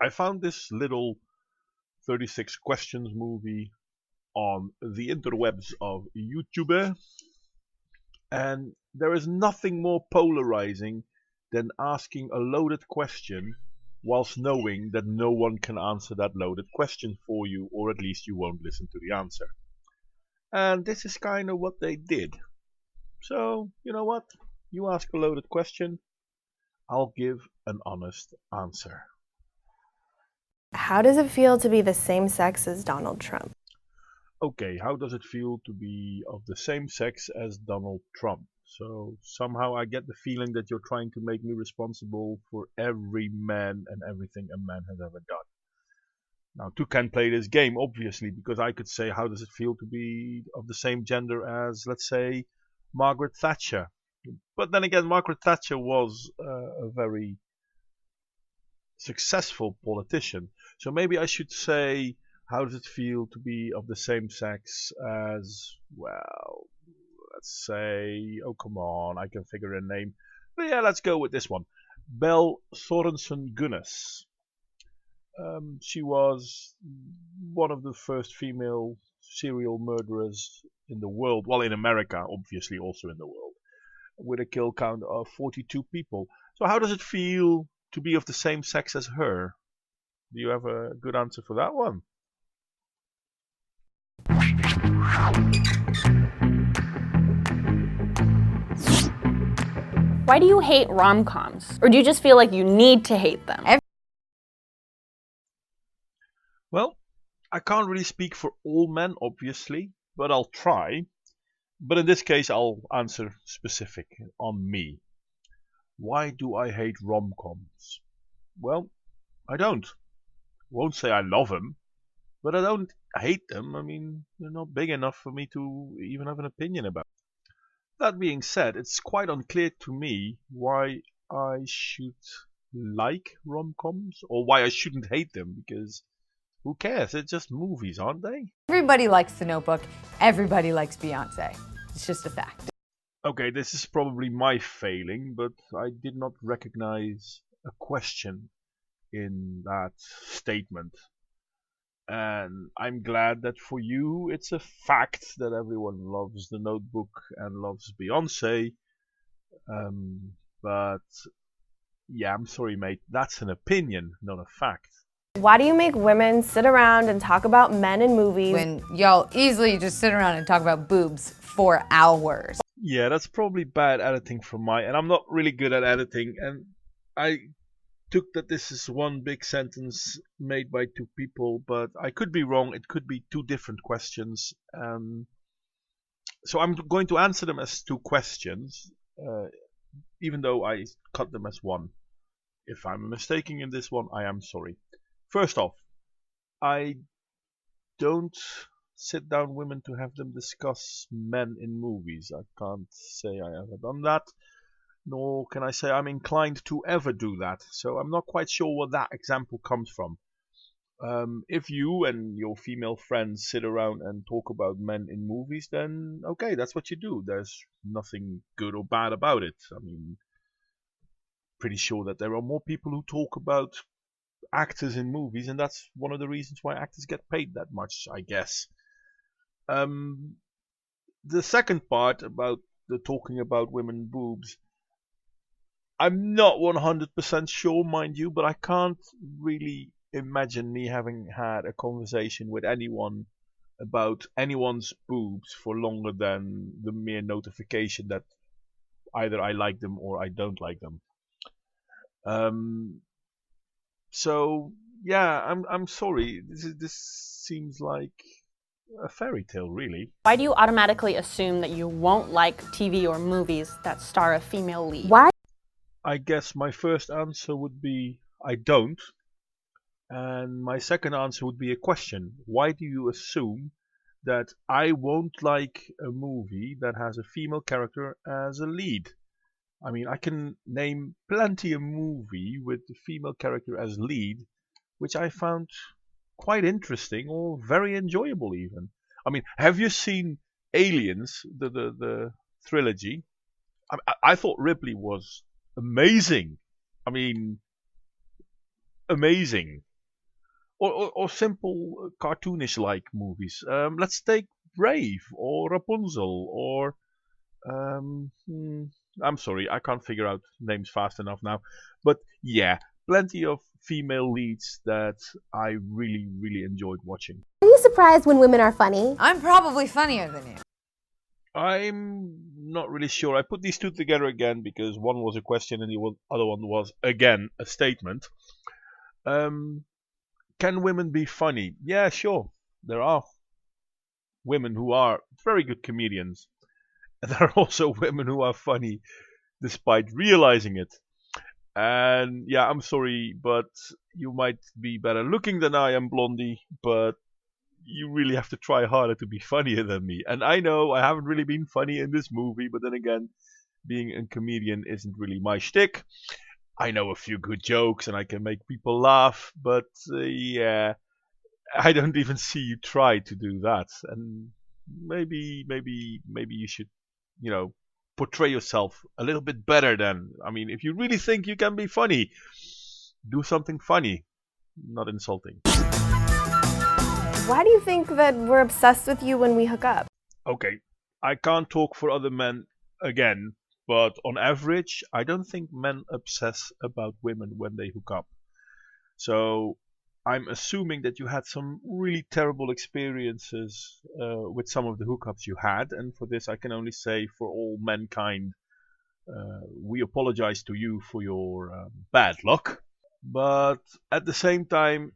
I found this little 36 questions movie on the interwebs of YouTube, and there is nothing more polarizing than asking a loaded question whilst knowing that no one can answer that loaded question for you, or at least you won't listen to the answer. And this is kind of what they did. So, you know what? You ask a loaded question, I'll give an honest answer. How does it feel to be the same sex as Donald Trump? Okay, how does it feel to be of the same sex as Donald Trump? So somehow I get the feeling that you're trying to make me responsible for every man and everything a man has ever done. Now, two can play this game, obviously, because I could say, how does it feel to be of the same gender as, let's say, Margaret Thatcher? But then again, Margaret Thatcher was a very successful politician. So maybe I should say, how does it feel to be of the same sex as, well, let's say, oh come on, I can figure a name. But yeah, let's go with this one. Belle Sorensen Gunness. She was one of the first female serial murderers in the world. Well, in America, obviously, also in the world, with a kill count of 42 people. So how does it feel to be of the same sex as her? Do you have a good answer for that one? Why do you hate rom-coms? Or do you just feel like you need to hate them? Well, I can't really speak for all men, obviously, but I'll try. But in this case, I'll answer specific on me. Why do I hate rom-coms? Well, I don't. Won't say I love them, but I don't hate them. I mean, they're not big enough for me to even have an opinion about. That being said, it's quite unclear to me why I should like rom-coms or why I shouldn't hate them, because who cares? They're just movies, aren't they? Everybody likes The Notebook. Everybody likes Beyonce. It's just a fact. Okay, this is probably my failing, but I did not recognize a question in that statement. And I'm glad that for you it's a fact that everyone loves The Notebook and loves Beyonce. But yeah, I'm sorry, mate. That's an opinion, not a fact. Why do you make women sit around and talk about men in movies When y'all easily just sit around and talk about boobs for hours. Yeah, that's probably bad editing from and I'm not really good at editing, and I took that this is one big sentence made by two people, but I could be wrong. It could be two different questions. So I'm going to answer them as two questions, even though I cut them as one. If I'm mistaken in this one, I am sorry. First off, I don't sit down women to have them discuss men in movies. I can't say I ever done that, nor can I say I'm inclined to ever do that. So I'm not quite sure where that example comes from. If you and your female friends sit around and talk about men in movies, then okay, that's what you do. There's nothing good or bad about it. I mean, pretty sure that there are more people who talk about actors in movies, and that's one of the reasons why actors get paid that much, I guess. The second part about the talking about women boobs, I'm not 100% sure, mind you, but I can't really imagine me having had a conversation with anyone about anyone's boobs for longer than the mere notification that either I like them or I don't like them. So yeah, I'm sorry. This seems like a fairy tale, really. Why do you automatically assume that you won't like TV or movies that star a female lead? Why? I guess my first answer would be I don't. And my second answer would be a question. Why do you assume that I won't like a movie that has a female character as a lead? I mean, I can name plenty a movie with the female character as lead, which I found quite interesting or very enjoyable even. I mean, have you seen Aliens, the trilogy? I thought Ripley was amazing. I mean, amazing. Or simple cartoonish like movies. Let's take Brave or Rapunzel or I'm sorry, I can't figure out names fast enough now. But yeah, plenty of female leads that I really enjoyed watching. Are you surprised when women are funny? I'm probably funnier than you. I'm not really sure. I put these two together again because one was a question and the other one was again a statement. Can women be funny? Yeah, sure. There are women who are very good comedians. And there are also women who are funny despite realizing it. And yeah, I'm sorry, but you might be better looking than I am, Blondie, but you really have to try harder to be funnier than me. And I know I haven't really been funny in this movie, but then again, being a comedian isn't really my shtick. I know a few good jokes and I can make people laugh, but yeah, I don't even see you try to do that. And maybe you should, portray yourself a little bit better then. I mean, if you really think you can be funny, do something funny, not insulting. Why do you think that we're obsessed with you when we hook up? Okay, I can't talk for other men again, but on average, I don't think men obsess about women when they hook up. So I'm assuming that you had some really terrible experiences with some of the hookups you had, and for this I can only say for all mankind, we apologize to you for your bad luck. But at the same time,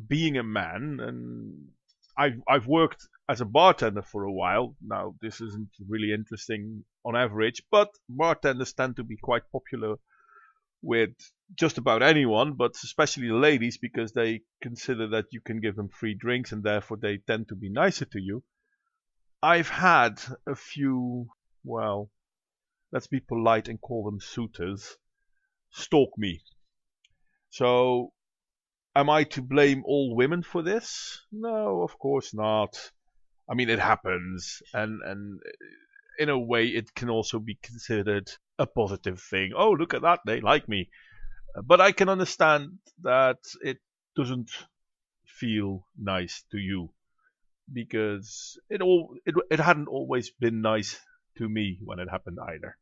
being a man, and I've worked as a bartender for a while. Now this isn't really interesting on average, but bartenders tend to be quite popular with just about anyone, but especially the ladies, because they consider that you can give them free drinks and therefore they tend to be nicer to you. I've had a few, well, let's be polite and call them suitors, stalk me. So am I to blame all women for this? No, of course not. I mean, it happens, and in a way, it can also be considered a positive thing. Oh, look at that, they like me. But I can understand that it doesn't feel nice to you because it hadn't always been nice to me when it happened either.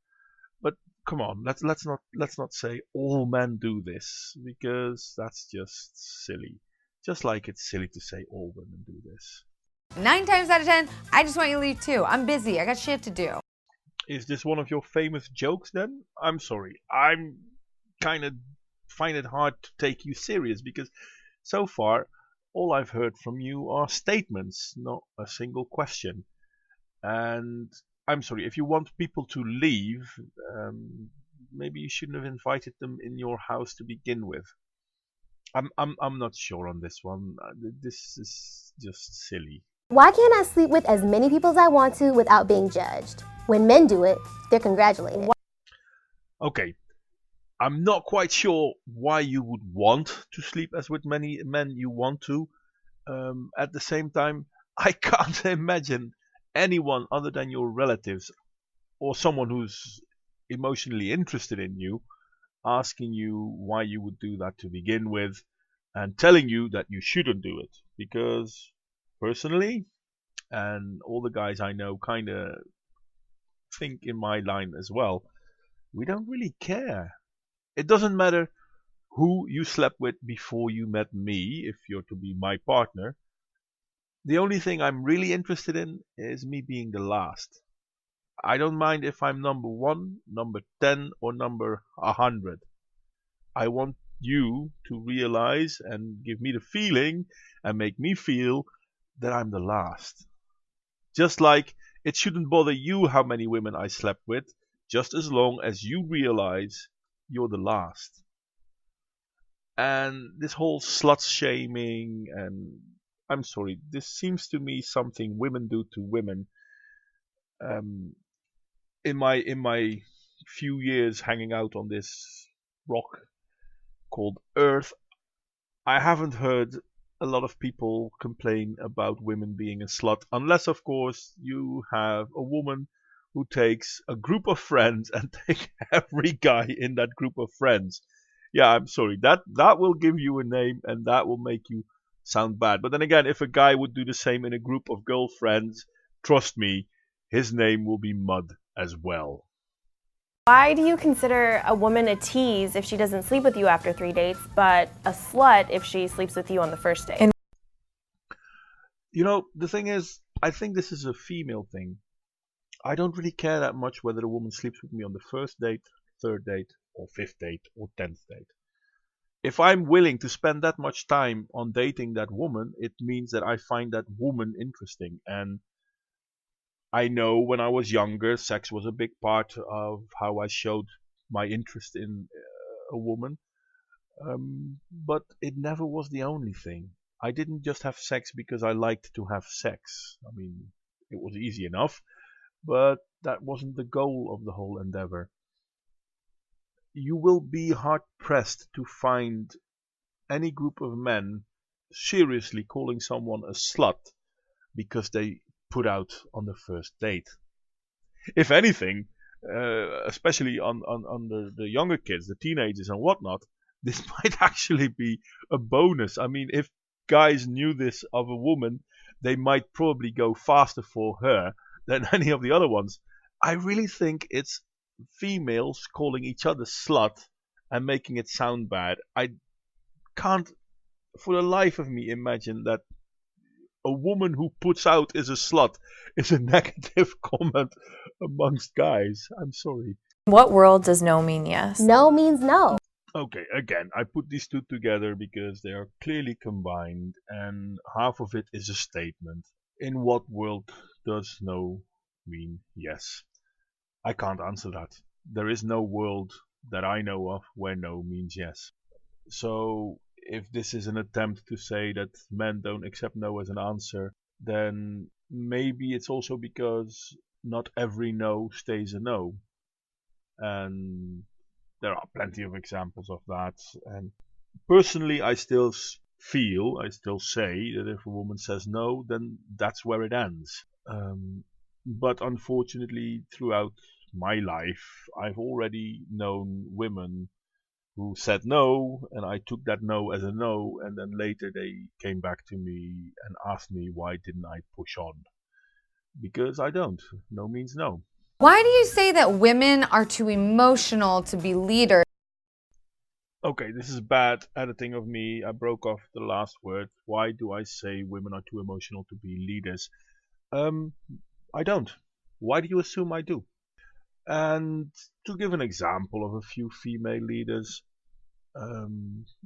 But come on, let's not say all men do this because that's just silly. Just like it's silly to say all women do this. 9 times out of 10, I just want you to leave too. I'm busy. I got shit to do. Is this one of your famous jokes then? I'm sorry. I'm kind of find it hard to take you serious because so far all I've heard from you are statements, not a single question. And I'm sorry, if you want people to leave, maybe you shouldn't have invited them in your house to begin with. I'm not sure on this one. This is just silly. Why can't I sleep with as many people as I want to without being judged? When men do it, they're congratulated. Okay, I'm not quite sure why you would want to sleep as with many men you want to. At the same time, I can't imagine anyone other than your relatives or someone who's emotionally interested in you asking you why you would do that to begin with and telling you that you shouldn't do it. Because personally, and all the guys I know kind of think in my line as well, we don't really care. It doesn't matter who you slept with before you met me, if you're to be my partner. The only thing I'm really interested in is me being the last. I don't mind if I'm number 1, number 10, or number 100. I want you to realize and give me the feeling and make me feel that I'm the last. Just like it shouldn't bother you how many women I slept with, just as long as you realize you're the last. And this whole slut shaming, and I'm sorry, this seems to me something women do to women. In my few years hanging out on this rock called Earth, I haven't heard a lot of people complain about women being a slut, unless of course you have a woman who takes a group of friends and take every guy in that group of friends. Yeah, I'm sorry. That will give you a name and that will make you sound bad. But then again, if a guy would do the same in a group of girlfriends, trust me, his name will be Mud as well. Why do you consider a woman a tease if she doesn't sleep with you after 3 dates, but a slut if she sleeps with you on the first date? You know, the thing is, I think this is a female thing. I don't really care that much whether a woman sleeps with me on the first date, third date, or fifth date, or 10th date. If I'm willing to spend that much time on dating that woman, it means that I find that woman interesting. And I know when I was younger, sex was a big part of how I showed my interest in a woman. But it never was the only thing. I didn't just have sex because I liked to have sex. I mean, it was easy enough, but that wasn't the goal of the whole endeavor. You will be hard pressed to find any group of men seriously calling someone a slut because they put out on the first date. If anything, especially on the younger kids, the teenagers and whatnot, this might actually be a bonus. I mean, if guys knew this of a woman, they might probably go faster for her than any of the other ones. I really think it's females calling each other slut and making it sound bad. I can't for the life of me imagine that a woman who puts out is a slut is a negative comment amongst guys. I'm sorry. In what world does no mean yes? No means no. Okay, again, I put these two together because they are clearly combined and half of it is a statement. In what world does no mean yes? I can't answer that. There is no world that I know of where no means yes. So if this is an attempt to say that men don't accept no as an answer, then maybe it's also because not every no stays a no. And there are plenty of examples of that. And personally, I still say that if a woman says no, then that's where it ends. But unfortunately, throughout my life, I've already known women who said no, and I took that no as a no, and then later they came back to me and asked me why didn't I push on. Because I don't. No means no. Why do you say that women are too emotional to be leaders? Okay, this is bad editing of me. I broke off the last word. Why do I say women are too emotional to be leaders? I don't. Why do you assume I do? And to give an example of a few female leaders,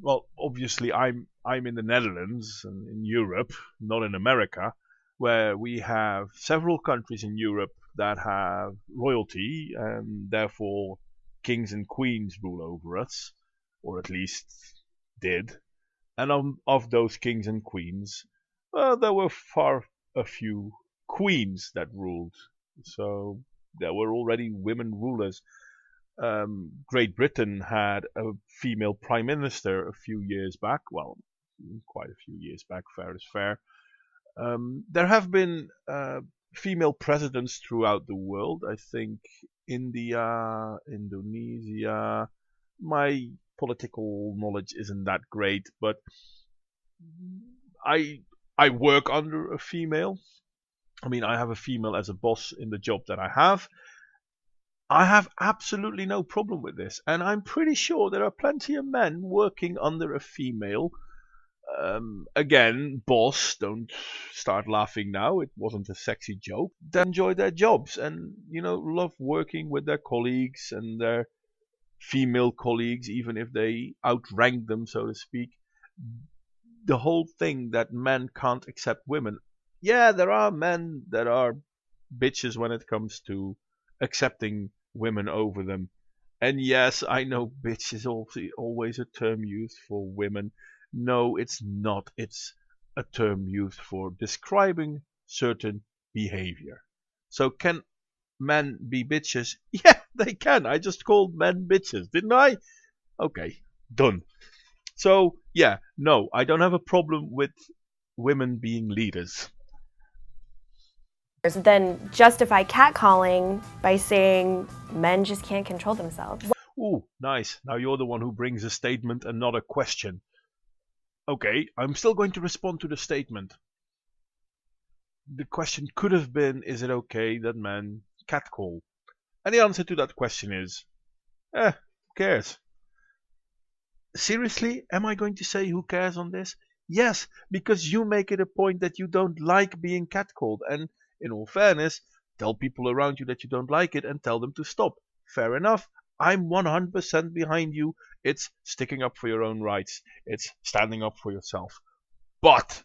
well, obviously I'm in the Netherlands and in Europe, not in America, where we have several countries in Europe that have royalty and therefore kings and queens rule over us, or at least did. And of those kings and queens, there were far a few queens that ruled. So there were already women rulers. Great Britain had a female prime minister a few years back. Well, quite a few years back, fair is fair. There have been female presidents throughout the world. I think India, Indonesia. My political knowledge isn't that great, but I work under a female. I mean, I have a female as a boss in the job that I have. I have absolutely no problem with this, and I'm pretty sure there are plenty of men working under a female. Again, boss, don't start laughing now. It wasn't a sexy joke. They enjoy their jobs and, love working with their colleagues and their female colleagues, even if they outrank them, so to speak. The whole thing that men can't accept women. Yeah, there are men that are bitches when it comes to accepting women over them. And yes, I know bitch is always a term used for women. No, it's not. It's a term used for describing certain behavior. So can men be bitches? Yeah, they can. I just called men bitches, didn't I? Okay, done. So, yeah, no, I don't have a problem with women being leaders. Then justify catcalling by saying men just can't control themselves. Ooh, nice. Now you're the one who brings a statement and not a question. Okay, I'm still going to respond to the statement. The question could have been, is it okay that men catcall? And the answer to that question is, who cares? Seriously, am I going to say who cares on this? Yes, because you make it a point that you don't like being catcalled, and in all fairness, tell people around you that you don't like it and tell them to stop. Fair enough. I'm 100% behind you. It's sticking up for your own rights. It's standing up for yourself. But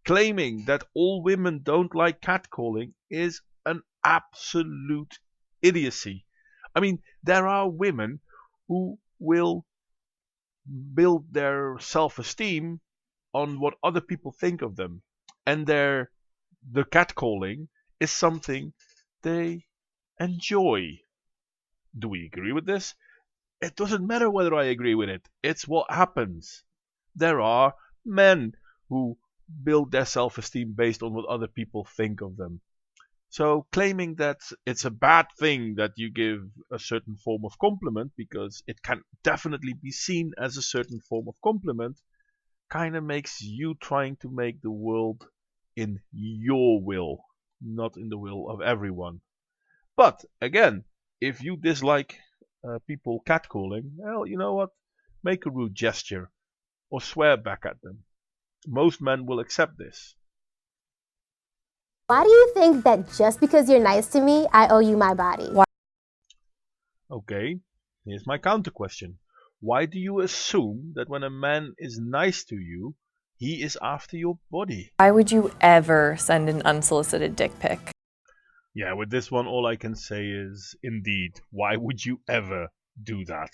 claiming that all women don't like catcalling is an absolute idiocy. I mean, there are women who will build their self-esteem on what other people think of them, and the catcalling is something they enjoy. Do we agree with this? It doesn't matter whether I agree with it. It's what happens. There are men who build their self-esteem based on what other people think of them. So claiming that it's a bad thing that you give a certain form of compliment because it can definitely be seen as a certain form of compliment kind of makes you trying to make the world in your will, not in the will of everyone. But again, if you dislike people catcalling, well, you know what? Make a rude gesture or swear back at them. Most men will accept this. Why do you think that just because you're nice to me, I owe you my body? Okay, here's my counter question. Why do you assume that when a man is nice to you, he is after your body? Why would you ever send an unsolicited dick pic? Yeah, with this one, all I can say is, indeed, why would you ever do that?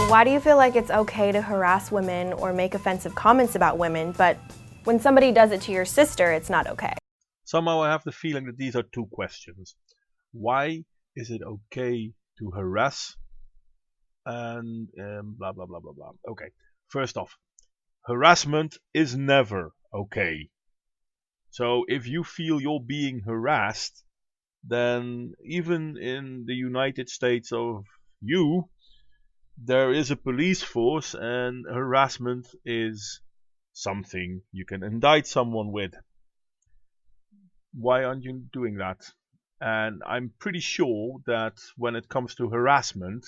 Why do you feel like it's okay to harass women or make offensive comments about women, but when somebody does it to your sister, it's not okay? Somehow I have the feeling that these are two questions. Why is it okay to harass? And blah, blah, blah, blah, blah. Okay, first off, harassment is never okay. So if you feel you're being harassed, then even in the United States of there is a police force, and harassment is something you can indict someone with. Why aren't you doing that? And I'm pretty sure that when it comes to harassment,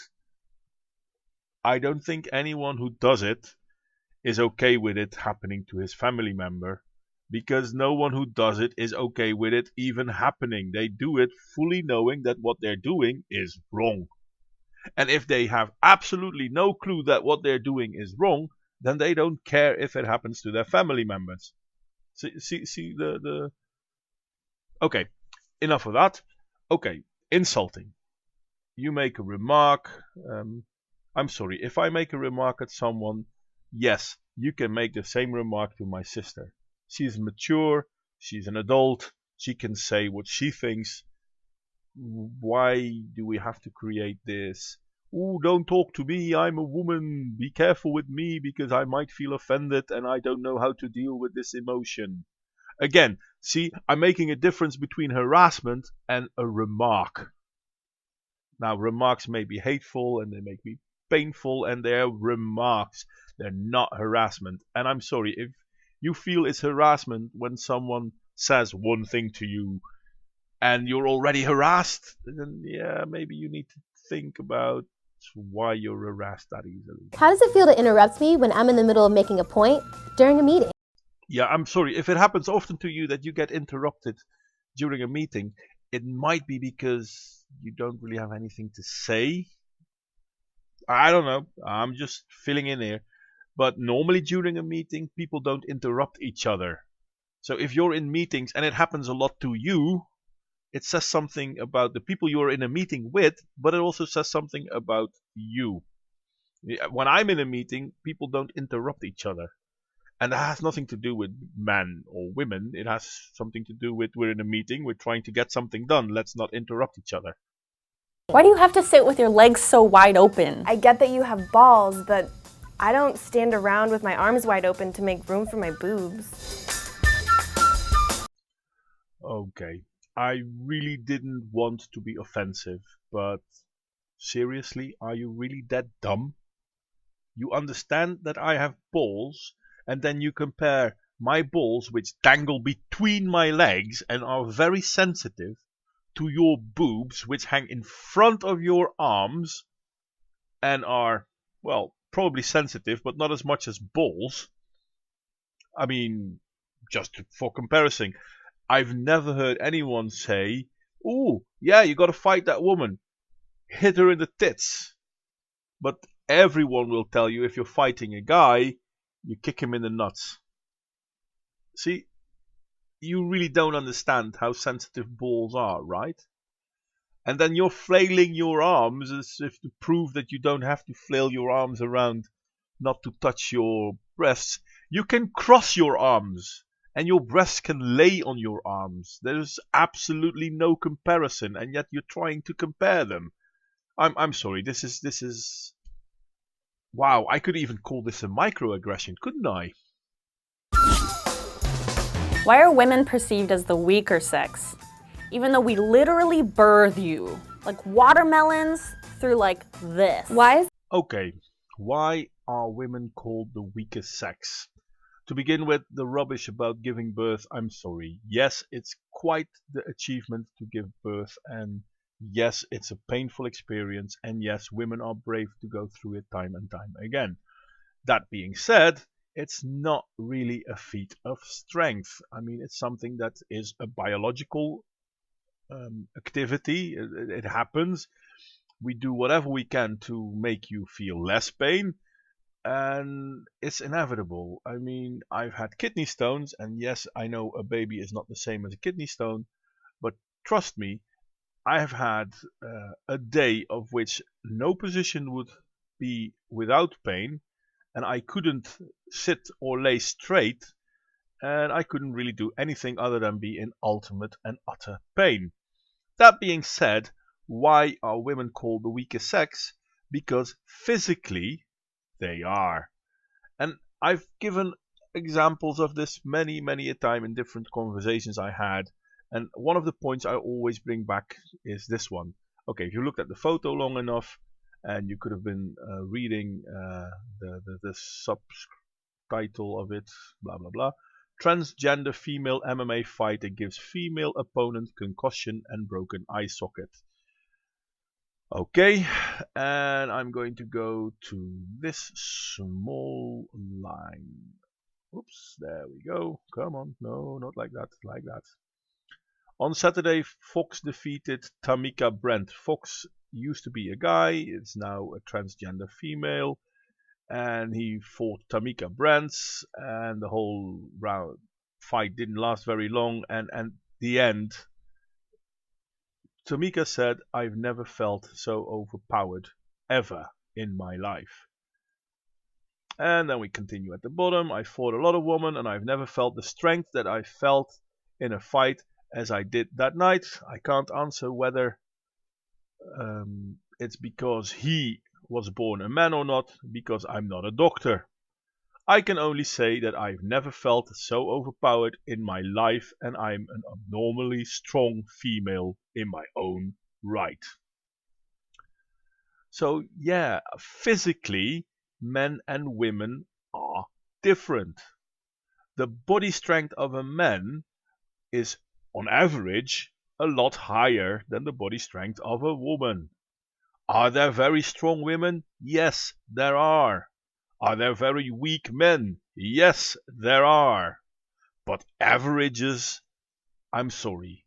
I don't think anyone who does it is okay with it happening to his family member, because no one who does it is okay with it even happening. They do it fully knowing that what they're doing is wrong. And if they have absolutely no clue that what they're doing is wrong, then they don't care if it happens to their family members. See the... Okay, enough of that. Okay, insulting. You make a remark. I'm sorry, if I make a remark at someone, yes, you can make the same remark to my sister. She's mature, she's an adult, she can say what she thinks. Why do we have to create this? Oh, don't talk to me, I'm a woman, be careful with me because I might feel offended and I don't know how to deal with this emotion. Again, see, I'm making a difference between harassment and a remark. Now, remarks may be hateful and they may be painful, and they're remarks. They're not harassment. And I'm sorry, if you feel it's harassment when someone says one thing to you and you're already harassed, then yeah, maybe you need to think about why you're harassed that easily. How does it feel to interrupt me when I'm in the middle of making a point during a meeting? Yeah, I'm sorry. If it happens often to you that you get interrupted during a meeting, it might be because you don't really have anything to say. I don't know. I'm just filling in here. But normally during a meeting, people don't interrupt each other. So if you're in meetings and it happens a lot to you, it says something about the people you're in a meeting with, but it also says something about you. When I'm in a meeting, people don't interrupt each other. And that has nothing to do with men or women. It has something to do with we're in a meeting, we're trying to get something done. Let's not interrupt each other. Why do you have to sit with your legs so wide open? I get that you have balls, but I don't stand around with my arms wide open to make room for my boobs. Okay. I really didn't want to be offensive, but Seriously, are you really that dumb? You understand that I have balls, and then you compare my balls, which dangle between my legs and are very sensitive, to your boobs, which hang in front of your arms and are, well, probably sensitive, but not as much as balls. I mean, just for comparison, I've never heard anyone say, "Ooh, yeah, you gotta fight that woman. Hit her in the tits." But everyone will tell you if you're fighting a guy, you kick him in the nuts. See, you really don't understand how sensitive balls are, right? And then you're flailing your arms as if to prove that you don't have to flail your arms around not to touch your breasts. You can cross your arms and your breasts can lay on your arms. There's absolutely no comparison, and yet you're trying to compare them. I'm sorry, this is wow, I could even call this a microaggression, couldn't I? Why are women perceived as the weaker sex? Even though we literally birth you, like watermelons, through like this. Why is Okay, why are women called the weakest sex? To begin with, the rubbish about giving birth, I'm sorry. Yes, it's quite the achievement to give birth, and yes, it's a painful experience, and yes, women are brave to go through it time and time again. That being said, it's not really a feat of strength. I mean, it's something that is a biological activity. It happens. We do whatever we can to make you feel less pain, and it's inevitable. I mean, I've had kidney stones, and yes, I know a baby is not the same as a kidney stone, but trust me, I have had a day of which no position would be without pain, and I couldn't sit or lay straight, and I couldn't really do anything other than be in ultimate and utter pain. That being said, why are women called the weakest sex? Because physically they are. And I've given examples of this many a time in different conversations I had. And one of the points I always bring back is this one. Okay, if you looked at the photo long enough, and you could have been reading the subtitle of it, blah blah blah. Transgender female MMA fighter gives female opponent concussion and broken eye socket. Okay, and I'm going to go to this small line. Oops, there we go. Come on, no, not like that, like that. On Saturday, Fox defeated Tamika Brent. Fox used to be a guy, it's now a transgender female, and he fought Tamika Brent, and the whole round fight didn't last very long, and at the end, Tamika said, "I've never felt so overpowered ever in my life." And then we continue at the bottom. "I fought a lot of women and I've never felt the strength that I felt in a fight as I did that night. I can't answer whether it's because he was born a man or not, because I'm not a doctor. I can only say that I've never felt so overpowered in my life, and I'm an abnormally strong female in my own right." So yeah, physically, men and women are different. The body strength of a man is, on average, a lot higher than the body strength of a woman. Are there very strong women? Yes, there are. Are there very weak men? Yes, there are. But averages, I'm sorry,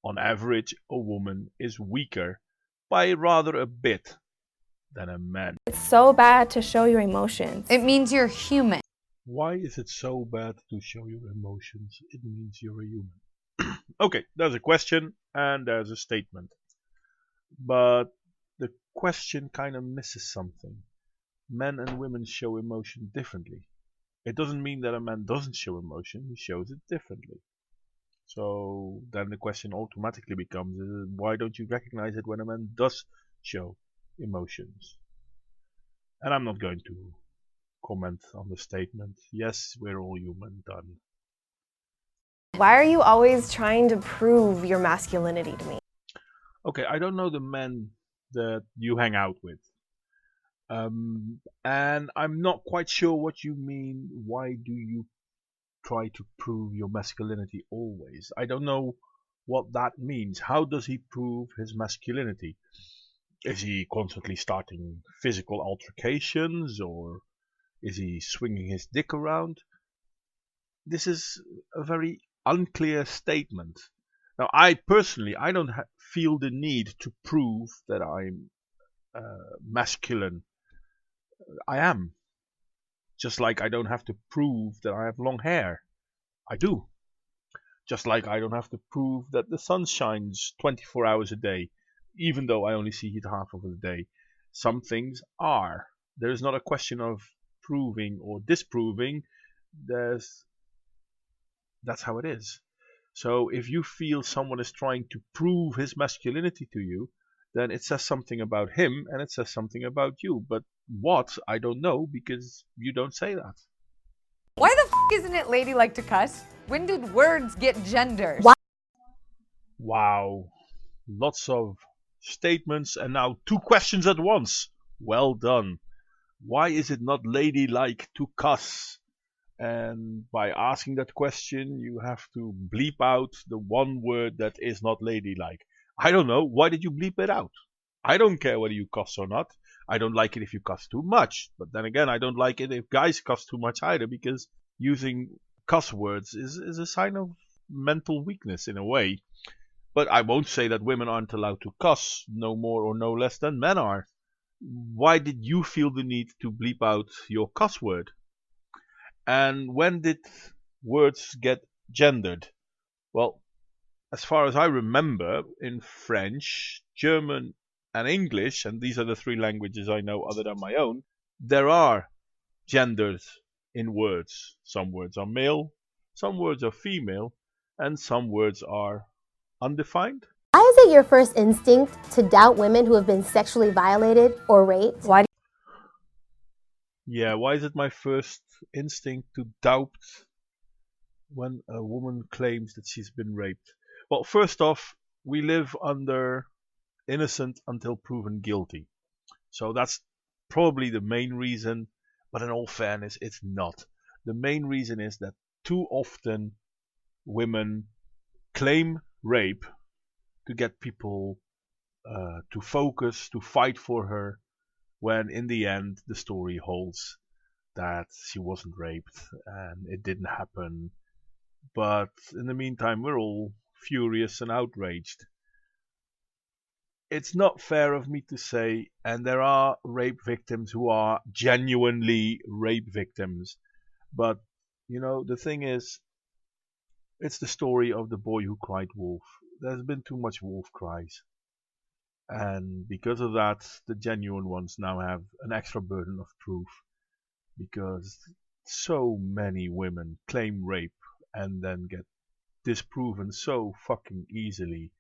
on average a woman is weaker by rather a bit than a man. it's so bad to show your emotions? It means you're human. Why is it so bad to show your emotions? It means you're a human. Okay, there's a question and there's a statement. But the question kind of misses something. Men and women show emotion differently. It doesn't mean that a man doesn't show emotion, he shows it differently. So then the question automatically becomes, why don't you recognize it when a man does show emotions? And I'm not going to comment on the statement. Yes, we're all human, done. Why are you always trying to prove your masculinity to me? Okay, I don't know the men that you hang out with. And I'm not quite sure what you mean. Why do you try to prove your masculinity always? I don't know what that means. How does he prove his masculinity? Is he constantly starting physical altercations, or is he swinging his dick around? This is a very unclear statement. Now, I personally, I don't feel the need to prove that I'm masculine. I am. Just like I don't have to prove that I have long hair. I do. Just like I don't have to prove that the sun shines 24 hours a day, even though I only see it half of the day. Some things are. There is not a question of proving or disproving. That's how it is. So if you feel someone is trying to prove his masculinity to you, then it says something about him and it says something about you. But what, I don't know, because you don't say that. Why the isn't it ladylike to cuss? When did words get gendered? Wow. Lots of statements and now 2 questions at once. Well done. Why is it not ladylike to cuss? And by asking that question, you have to bleep out the one word that is not ladylike. I don't know. Why did you bleep it out? I don't care whether you cuss or not. I don't like it if you cuss too much. But then again, I don't like it if guys cuss too much either, because using cuss words is a sign of mental weakness in a way. But I won't say that women aren't allowed to cuss no more or no less than men are. Why did you feel the need to bleep out your cuss word? And when did words get gendered? Well, as far as I remember, in French, German, and English, and these are the 3 languages I know other than my own, there are genders in words. Some words are male, some words are female, and some words are undefined. Why is it your first instinct to doubt women who have been sexually violated or raped? Why? Yeah, why is it my first instinct to doubt when a woman claims that she's been raped? Well, first off, we live under innocent until proven guilty. So that's probably the main reason, but in all fairness, it's not. The main reason is that too often women claim rape to get people to focus, to fight for her, when in the end the story holds that she wasn't raped and it didn't happen. But in the meantime, we're all furious and outraged. It's not fair of me to say, and there are rape victims who are genuinely rape victims, but the thing is, it's the story of the boy who cried wolf. There's been too much wolf cries, and because of that, the genuine ones now have an extra burden of proof, because so many women claim rape and then get disproven so fucking easily.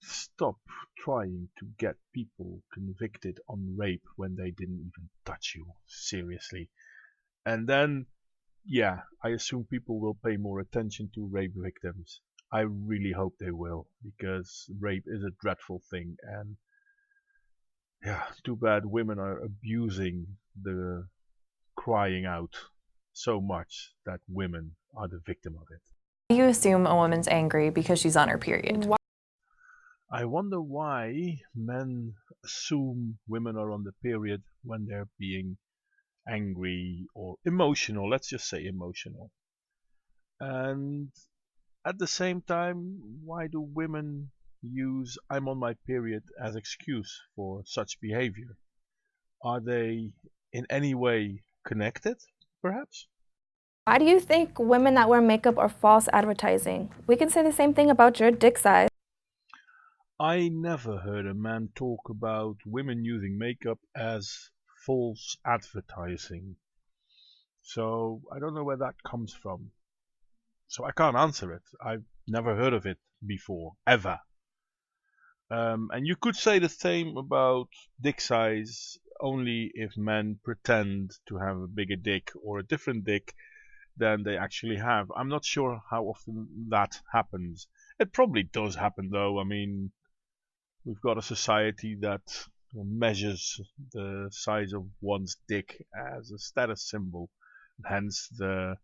Stop trying to get people convicted on rape when they didn't even touch you, seriously. And then, yeah, I assume people will pay more attention to rape victims. I really hope they will, because rape is a dreadful thing, and yeah, too bad women are abusing the crying out so much that women are the victim of it. You assume a woman's angry because she's on her period. I wonder why men assume women are on the period when they're being angry or emotional. Let's just say emotional. And at the same time, why do women use "I'm on my period" as excuse for such behavior? Are they in any way connected, perhaps? Why do you think women that wear makeup are false advertising? We can say the same thing about your dick size. I never heard a man talk about women using makeup as false advertising. So I don't know where that comes from. So I can't answer it. I've never heard of it before, ever. And you could say the same about dick size, only if men pretend to have a bigger dick or a different dick than they actually have. I'm not sure how often that happens. It probably does happen though. I mean, We've got a society that measures the size of one's dick as a status symbol. Hence the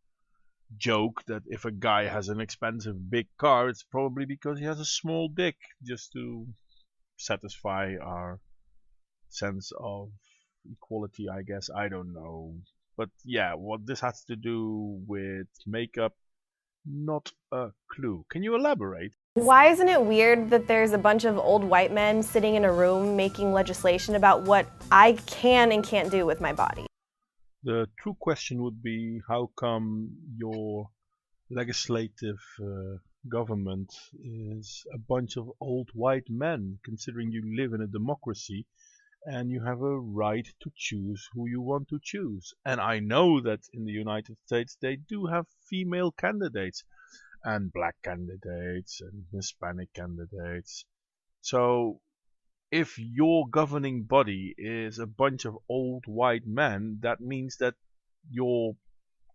joke that if a guy has an expensive big car, it's probably because he has a small dick, just to satisfy our sense of equality, I guess. I don't know. But yeah, what this has to do with makeup, not a clue. Can you elaborate? Why isn't it weird that there's a bunch of old white men sitting in a room making legislation about what I can and can't do with my body? The true question would be, how come your legislative government is a bunch of old white men, considering you live in a democracy and you have a right to choose who you want to choose? And I know that in the United States they do have female candidates, and black candidates, and Hispanic candidates. So if your governing body is a bunch of old white men, that means that your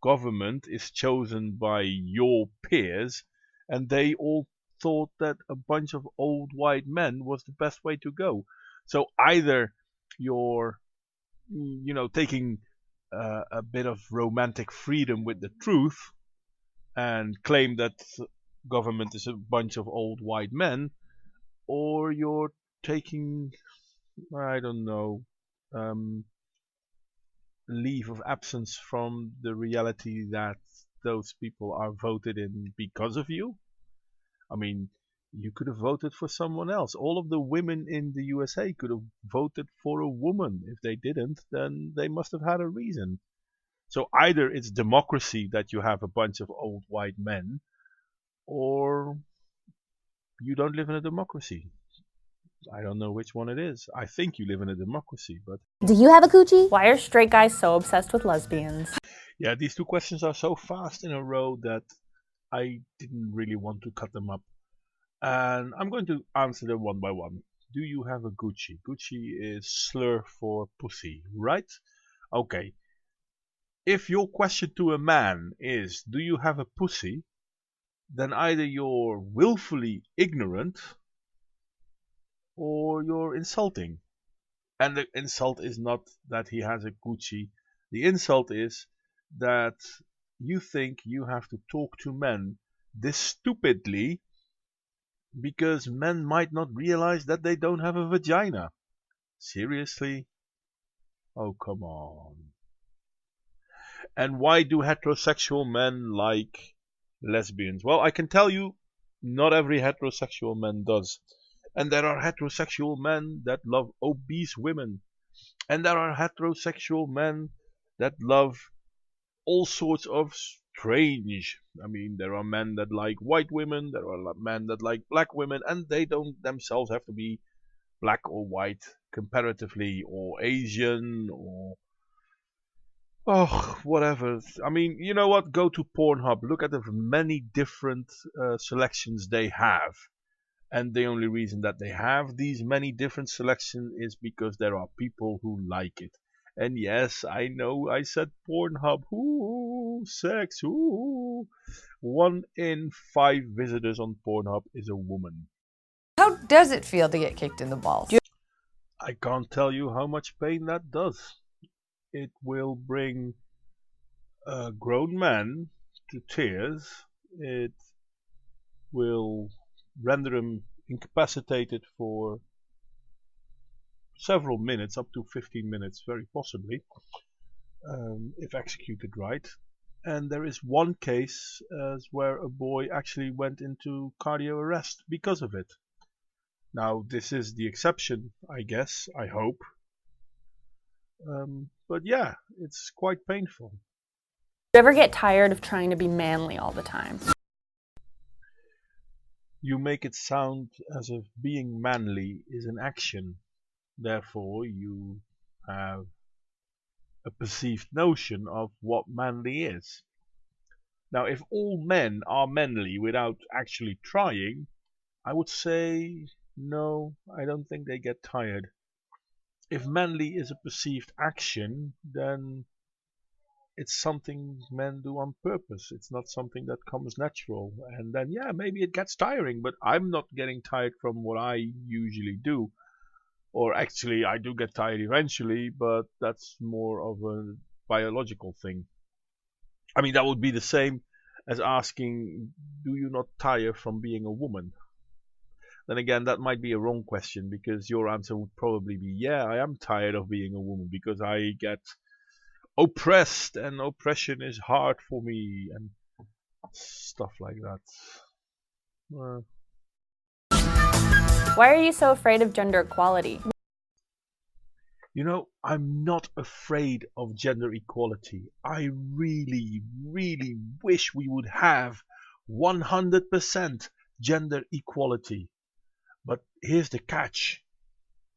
government is chosen by your peers, and they all thought that a bunch of old white men was the best way to go. So either you're, taking a bit of romantic freedom with the truth and claim that government is a bunch of old white men, or you're taking, I don't know, leave of absence from the reality that those people are voted in because of you. I mean, you could have voted for someone else. All of the women in the USA could have voted for a woman. If they didn't, then they must have had a reason. So either it's democracy that you have a bunch of old white men, or you don't live in a democracy. I don't know which one it is. I think you live in a democracy, but... Do you have a coochie? Why are straight guys so obsessed with lesbians? Yeah, these two questions are so fast in a row that I didn't really want to cut them up. And I'm going to answer them one by one. Do you have a Gucci? Gucci is slur for pussy, right? Okay. If your question to a man is, do you have a pussy? Then either you're willfully ignorant or you're insulting. And the insult is not that he has a Gucci. The insult is that you think you have to talk to men this stupidly because men might not realize that they don't have a vagina. Seriously? Oh, come on. And why do heterosexual men like lesbians? Well, I can tell you, not every heterosexual man does. And there are heterosexual men that love obese women. And there are heterosexual men that love all sorts of strange. I mean, there are men that like white women, there are men that like black women, and they don't themselves have to be black or white comparatively, or Asian, or whatever. I mean, you know what? Go to Pornhub, look at the many different selections they have. And the only reason that they have these many different selections is because there are people who like it. And yes, I know I said Pornhub. Ooh, sex. Ooh. 1 in 5 visitors on Pornhub is a woman. How does it feel to get kicked in the balls? I can't tell you how much pain that does. It will bring a grown man to tears. It will render him incapacitated for several minutes, up to 15 minutes, very possibly, if executed right. And there is one case where a boy actually went into cardio arrest because of it. Now, this is the exception, I guess, I hope. But yeah, it's quite painful. Do you ever get tired of trying to be manly all the time? You make it sound as if being manly is an action. Therefore, you have a perceived notion of what manly is. Now, if all men are manly without actually trying, I would say no, I don't think they get tired. If manly is a perceived action, then it's something men do on purpose. It's not something that comes natural. And then, yeah, maybe it gets tiring, but I'm not getting tired from what I usually do. Or actually, I do get tired eventually, but that's more of a biological thing. I mean, that would be the same as asking, do you not tire from being a woman? Then again, that might be a wrong question because your answer would probably be, yeah, I am tired of being a woman because I get oppressed and oppression is hard for me and stuff like that. Why are you so afraid of gender equality? You know, I'm not afraid of gender equality. I really, really wish we would have 100% gender equality. But here's the catch.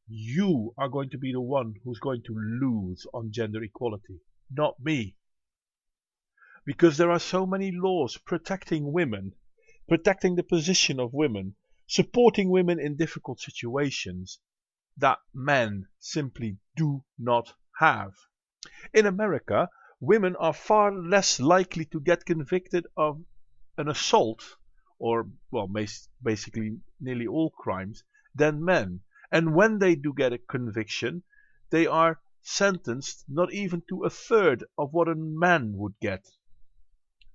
You are going to be the one who's going to lose on gender equality, not me. Because there are so many laws protecting women, protecting the position of women, supporting women in difficult situations that men simply do not have. In America, women are far less likely to get convicted of an assault, or, well, basically nearly all crimes, than men. And when they do get a conviction, they are sentenced not even to a third of what a man would get.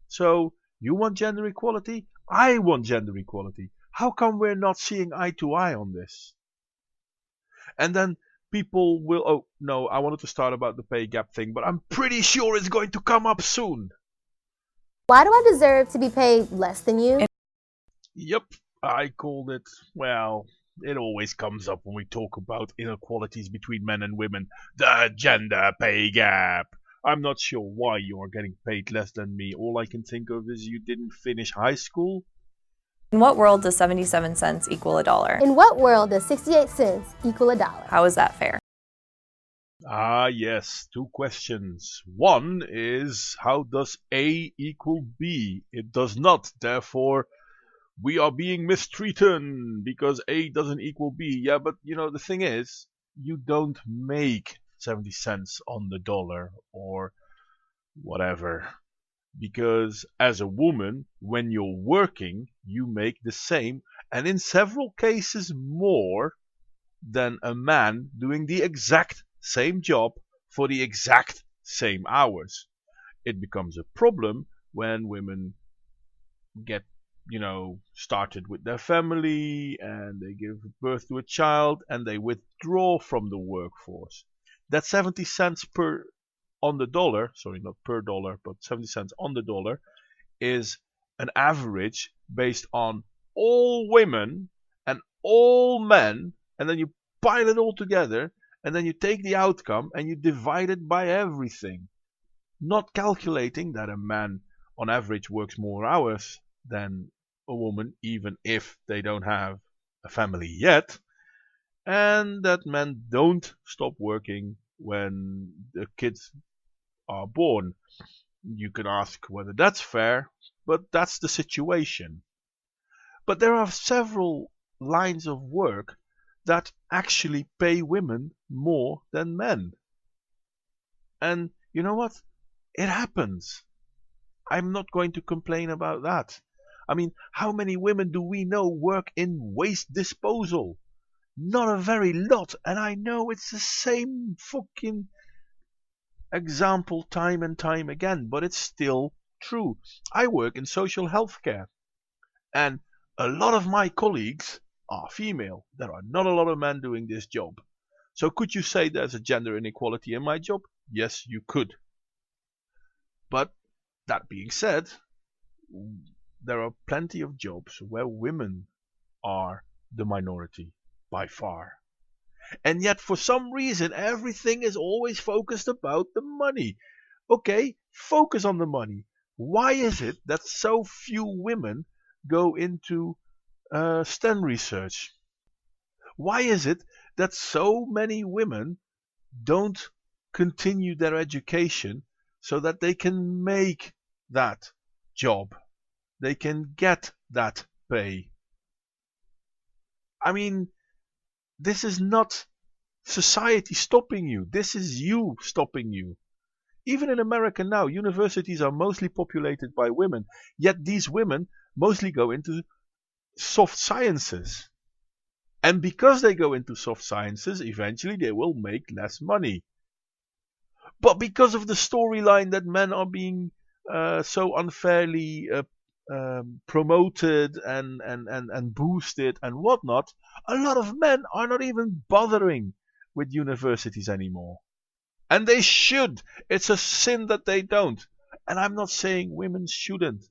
So, you want gender equality? I want gender equality. How come we're not seeing eye to eye on this? And then people will, oh no, I wanted to start about the pay gap thing, but I'm pretty sure it's going to come up soon. Why do I deserve to be paid less than you? Yep, I called it, well, it always comes up when we talk about inequalities between men and women. The gender pay gap. I'm not sure why you are getting paid less than me. All I can think of is you didn't finish high school. In what world does 77 cents equal a dollar? In what world does 68 cents equal a dollar? How is that fair? Ah, yes, two questions. One is, how does A equal B? It does not, therefore we are being mistreated because A doesn't equal B. Yeah, but you know, the thing is, you don't make 70 cents on the dollar or whatever. Because as a woman, when you're working, you make the same, and in several cases more, than a man doing the exact same job for the exact same hours. It becomes a problem when women get, started with their family and they give birth to a child and they withdraw from the workforce. That 70 cents per on the dollar, sorry, not per dollar, but 70 cents on the dollar, is an average based on all women and all men, and then you pile it all together, and then you take the outcome and you divide it by everything. Not calculating that a man on average works more hours than a woman, even if they don't have a family yet, and that men don't stop working when the kids are born. You can ask whether that's fair, but that's the situation. But there are several lines of work that actually pay women more than men. And you know what? It happens. I'm not going to complain about that. I mean, how many women do we know work in waste disposal? Not a very lot, and I know it's the same fucking example time and time again, but it's still true. I work in social health care, and a lot of my colleagues are female. There are not a lot of men doing this job. So could you say there's a gender inequality in my job? Yes, you could. But that being said, there are plenty of jobs where women are the minority by far. And yet for some reason everything is always focused about the money. Okay, focus on the money. Why is it that so few women go into STEM research? Why is it that so many women don't continue their education so that they can make that job? They can get that pay. I mean, this is not society stopping you. This is you stopping you. Even in America now, universities are mostly populated by women, yet these women mostly go into soft sciences. And because they go into soft sciences, eventually they will make less money. But because of the storyline that men are being so unfairly promoted and boosted and whatnot, a lot of men are not even bothering with universities anymore. And they should. It's a sin that they don't. And I'm not saying women shouldn't.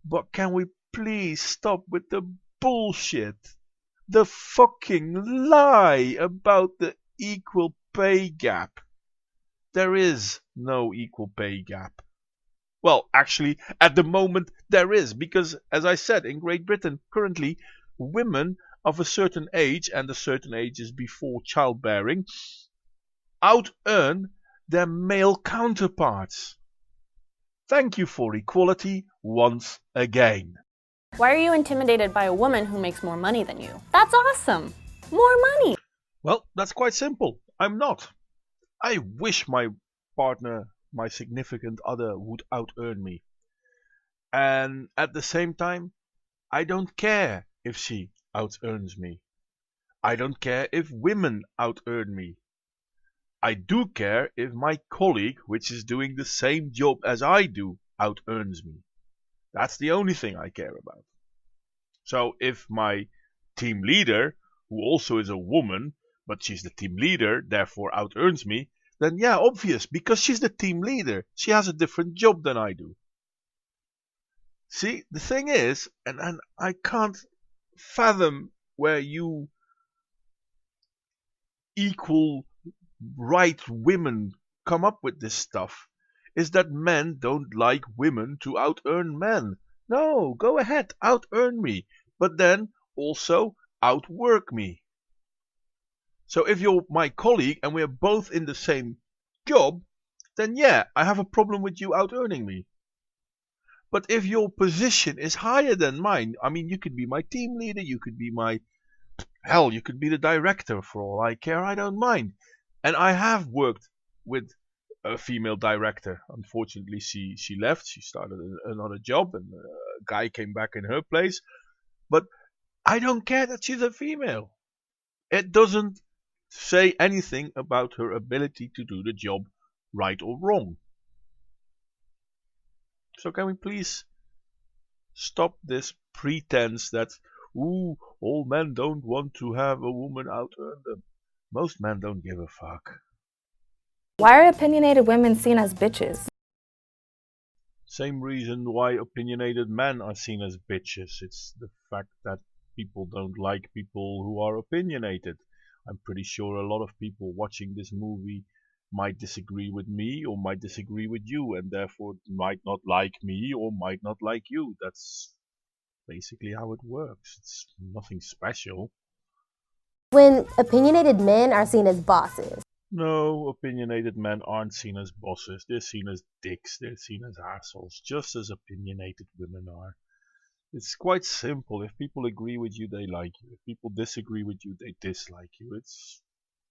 But can we please stop with the bullshit? The fucking lie about the equal pay gap. There is no equal pay gap. Well, actually, at the moment there is, because as I said, in Great Britain, currently, women of a certain age, and a certain age is before childbearing, out-earn their male counterparts. Thank you for equality once again. Why are you intimidated by a woman who makes more money than you? That's awesome! More money! Well, that's quite simple. I'm not. I wish my partner, my significant other, would out-earn me. And at the same time, I don't care if she out-earns me. I don't care if women out-earn me. I do care if my colleague, which is doing the same job as I do, out-earns me. That's the only thing I care about. So if my team leader, who also is a woman, but she's the team leader, therefore out-earns me, then yeah, obvious, because she's the team leader. She has a different job than I do. See, the thing is, and I can't fathom where you equal right women come up with this stuff, is that men don't like women to out-earn men. No, go ahead, out-earn me, but then also outwork me. So if you're my colleague and we're both in the same job, then yeah, I have a problem with you out-earning me. But if your position is higher than mine, I mean, you could be my team leader, you could be hell, you could be the director for all I care, I don't mind. And I have worked with a female director. Unfortunately, she left, she started another job, and a guy came back in her place. But I don't care that she's a female. It doesn't say anything about her ability to do the job right or wrong. So can we please stop this pretense that, all men don't want to have a woman out-earn them. Most men don't give a fuck. Why are opinionated women seen as bitches? Same reason why opinionated men are seen as bitches. It's the fact that people don't like people who are opinionated. I'm pretty sure a lot of people watching this movie might disagree with me or might disagree with you, and therefore might not like me or might not like you. That's basically how it works. It's nothing special. When opinionated men are seen as bosses. No, opinionated men aren't seen as bosses. They're seen as dicks. They're seen as assholes, just as opinionated women are. It's quite simple. If people agree with you, they like you. If people disagree with you, they dislike you. It's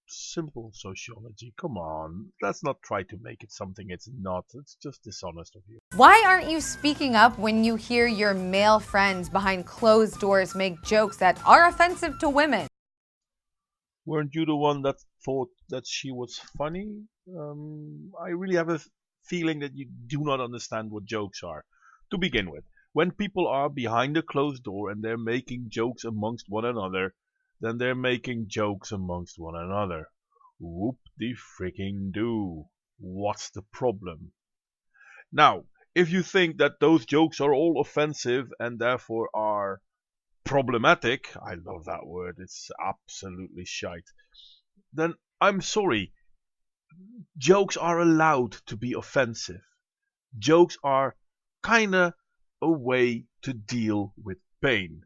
simple sociology. Come on, let's not try to make it something it's not. It's just dishonest of you. Why aren't you speaking up when you hear your male friends behind closed doors make jokes that are offensive to women? Weren't you the one that thought that she was funny? I really have a feeling that you do not understand what jokes are. To begin with, when people are behind a closed door and they're making jokes amongst one another, then they're making jokes amongst one another. Whoop-de-freaking-do. What's the problem? Now, if you think that those jokes are all offensive and therefore are problematic, I love that word, it's absolutely shite, then I'm sorry. Jokes are allowed to be offensive. Jokes are kinda a way to deal with pain.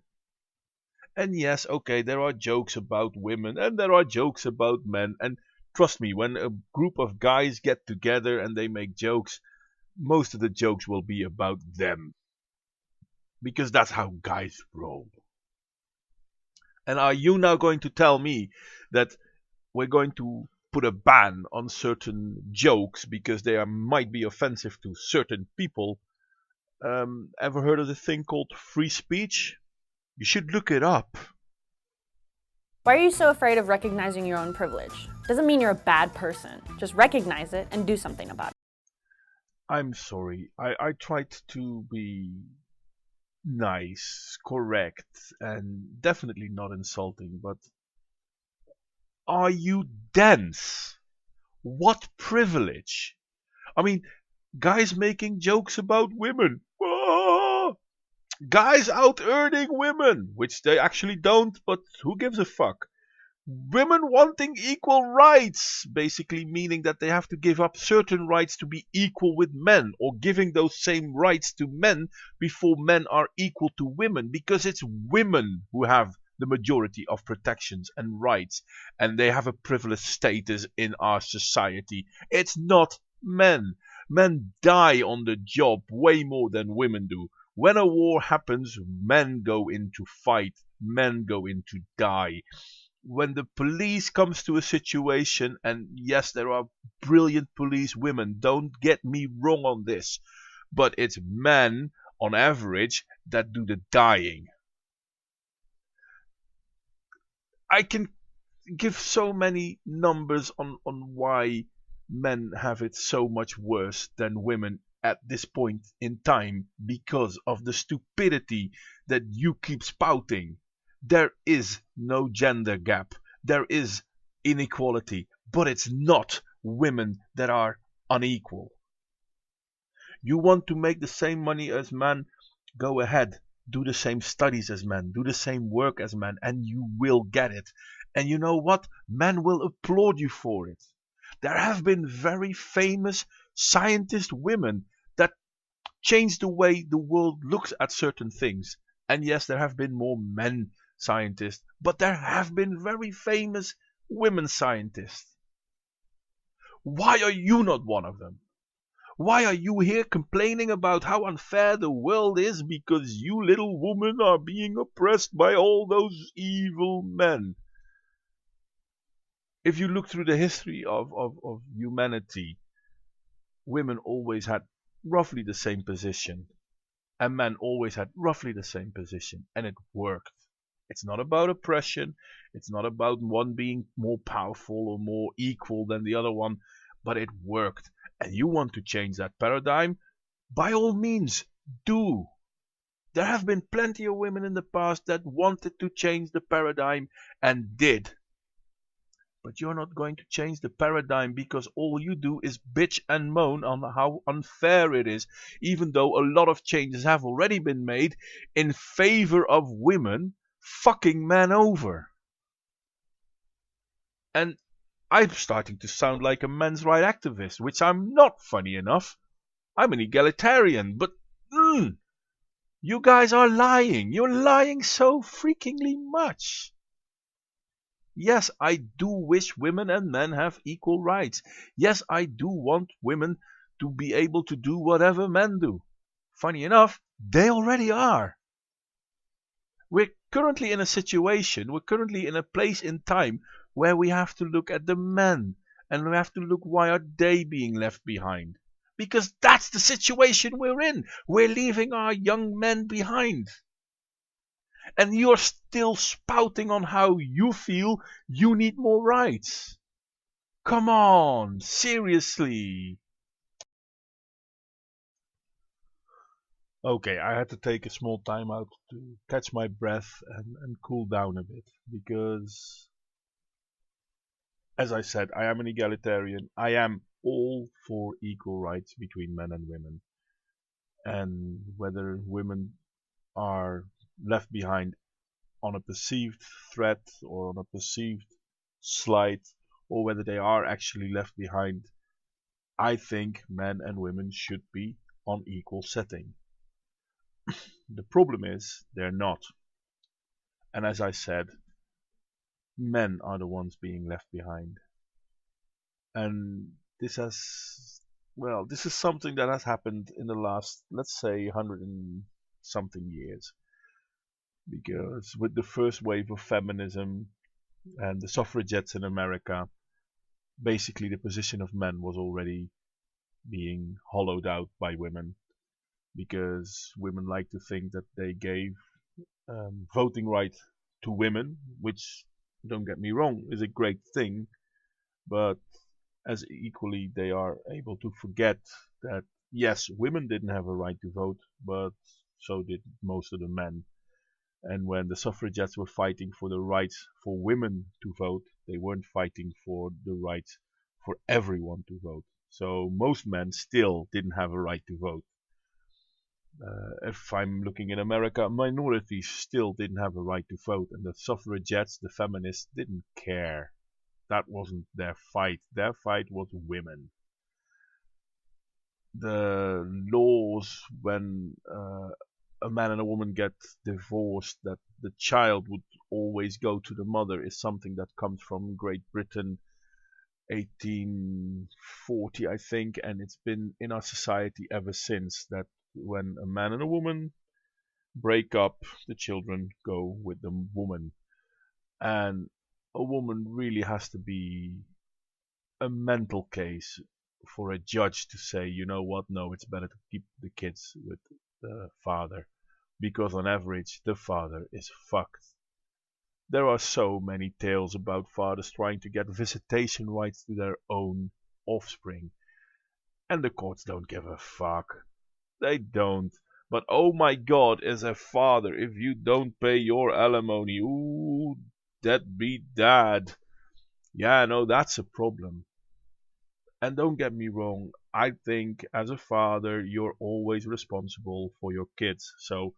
And yes, okay, there are jokes about women and there are jokes about men, and trust me, when a group of guys get together and they make jokes, most of the jokes will be about them. Because that's how guys roll. And are you now going to tell me that we're going to put a ban on certain jokes because they might be offensive to certain people. Ever heard of the thing called free speech? You should look it up. Why are you so afraid of recognizing your own privilege? Doesn't mean you're a bad person. Just recognize it and do something about it. I'm sorry. I tried to be nice, correct, and definitely not insulting, but are you dense? What privilege? I mean, guys making jokes about women. Ah! Guys out earning women, which they actually don't, but who gives a fuck? Women wanting equal rights, basically meaning that they have to give up certain rights to be equal with men, or giving those same rights to men before men are equal to women, because it's women who have the majority of protections and rights, and they have a privileged status in our society. It's not men. Men die on the job way more than women do. When a war happens, men go in to fight, men go in to die. When the police comes to a situation, and yes, there are brilliant police women, don't get me wrong on this, but it's men on average that do the dying. I can give so many numbers on why men have it so much worse than women at this point in time because of the stupidity that you keep spouting. There is no gender gap. There is inequality, but it's not women that are unequal. You want to make the same money as men? Go ahead. Do the same studies as men. Do the same work as men, and you will get it. And you know what? Men will applaud you for it. There have been very famous scientist women that changed the way the world looks at certain things. And yes, there have been more men scientists, but there have been very famous women scientists. Why are you not one of them? Why are you here complaining about how unfair the world is because you little women are being oppressed by all those evil men? If you look through the history of humanity, women always had roughly the same position, and men always had roughly the same position, and it worked. It's not about oppression, it's not about one being more powerful or more equal than the other one, but it worked. And you want to change that paradigm? By all means, do. There have been plenty of women in the past that wanted to change the paradigm and did. But you're not going to change the paradigm because all you do is bitch and moan on how unfair it is, even though a lot of changes have already been made in favor of women fucking men over. And I'm starting to sound like a men's rights activist, which I'm not, funny enough. I'm an egalitarian, but you guys are lying. You're lying so freakingly much. Yes, I do wish women and men have equal rights. Yes, I do want women to be able to do whatever men do. Funny enough, they already are. We're currently in a place in time where we have to look at the men, and we have to look why are they being left behind. Because that's the situation we're in. We're leaving our young men behind. And you're still spouting on how you feel you need more rights. Come on, seriously. Okay, I had to take a small time out to catch my breath and cool down a bit. Because, as I said, I am an egalitarian. I am all for equal rights between men and women. And whether women are left behind on a perceived threat or on a perceived slight, or whether they are actually left behind, I think men and women should be on equal setting. The problem is they're not. And as I said, men are the ones being left behind. And this is something that has happened in the last, let's say, 100 and something years. Because with the first wave of feminism and the suffragettes in America, basically the position of men was already being hollowed out by women, because women like to think that they gave voting right to women, which, don't get me wrong, is a great thing, but as equally they are able to forget that yes, women didn't have a right to vote, but so did most of the men. And when the suffragettes were fighting for the right for women to vote, they weren't fighting for the right for everyone to vote. So most men still didn't have a right to vote. If I'm looking in America, minorities still didn't have a right to vote, and the suffragettes, the feminists, didn't care. That wasn't their fight. Their fight was women. The laws when a man and a woman get divorced, that the child would always go to the mother, is something that comes from Great Britain, 1840, I think, and it's been in our society ever since, that when a man and a woman break up, the children go with the woman. And a woman really has to be a mental case for a judge to say, you know what, no, it's better to keep the kids with the father, because on average the father is fucked. There are so many tales about fathers trying to get visitation rights to their own offspring, and the courts don't give a fuck. They don't. But oh my god, as a father, if you don't pay your alimony, ooh, deadbeat dad. Yeah, no, that's a problem. And don't get me wrong, I think as a father, you're always responsible for your kids. So,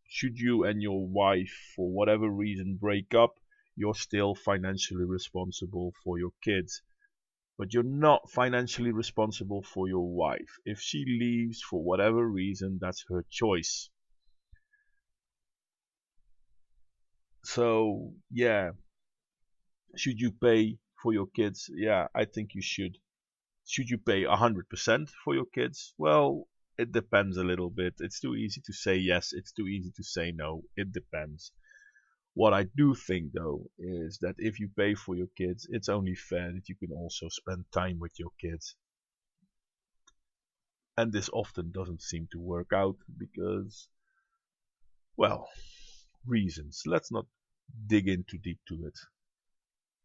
should you and your wife, for whatever reason, break up, you're still financially responsible for your kids. But you're not financially responsible for your wife. If she leaves for whatever reason, that's her choice. So, yeah. Should you pay for your kids? Yeah, I think you should. Should you pay 100% for your kids? Well, it depends a little bit. It's too easy to say yes, it's too easy to say no. It depends. What I do think, though, is that if you pay for your kids, it's only fair that you can also spend time with your kids. And this often doesn't seem to work out because, well, reasons. Let's not dig in too deep to it.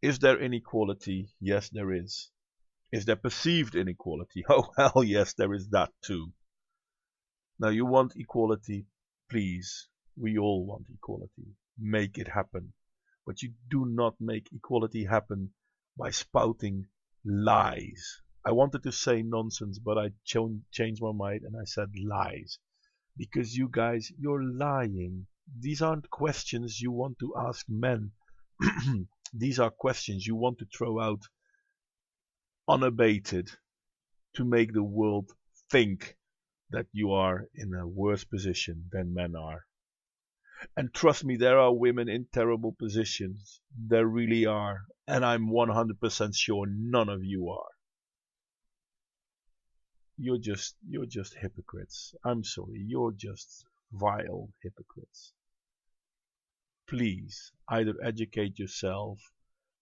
Is there inequality? Yes, there is. Is there perceived inequality? Oh, hell yes, there is that too. Now, you want equality? Please, we all want equality. Make it happen. But you do not make equality happen by spouting lies. I wanted to say nonsense, but I changed my mind and I said lies. Because you guys, you're lying. These aren't questions you want to ask men. These are questions you want to throw out unabated to make the world think that you are in a worse position than men are. And trust me, there are women in terrible positions. There really are. And I'm 100% sure none of you are. You're just hypocrites. I'm sorry, you're just vile hypocrites. Please, either educate yourself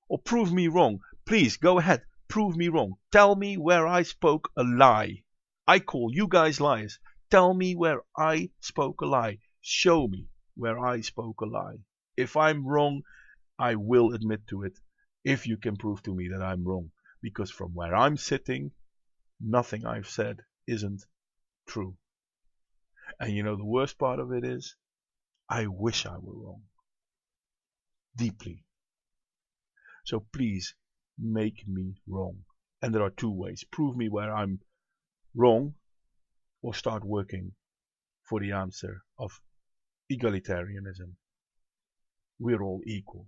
or prove me wrong. Please, go ahead, prove me wrong. Tell me where I spoke a lie. I call you guys liars. Tell me where I spoke a lie. Show me where I spoke a lie. If I'm wrong, I will admit to it, if you can prove to me that I'm wrong. Because from where I'm sitting, nothing I've said isn't true. And you know the worst part of it is, I wish I were wrong. Deeply. So please, make me wrong. And there are two ways. Prove me where I'm wrong, or start working for the answer of egalitarianism. We're all equal.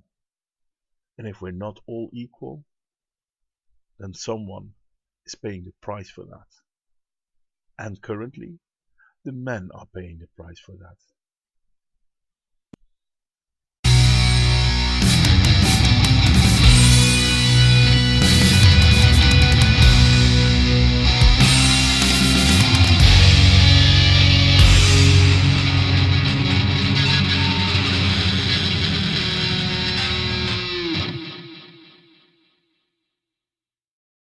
And if we're not all equal, then someone is paying the price for that. And currently, the men are paying the price for that.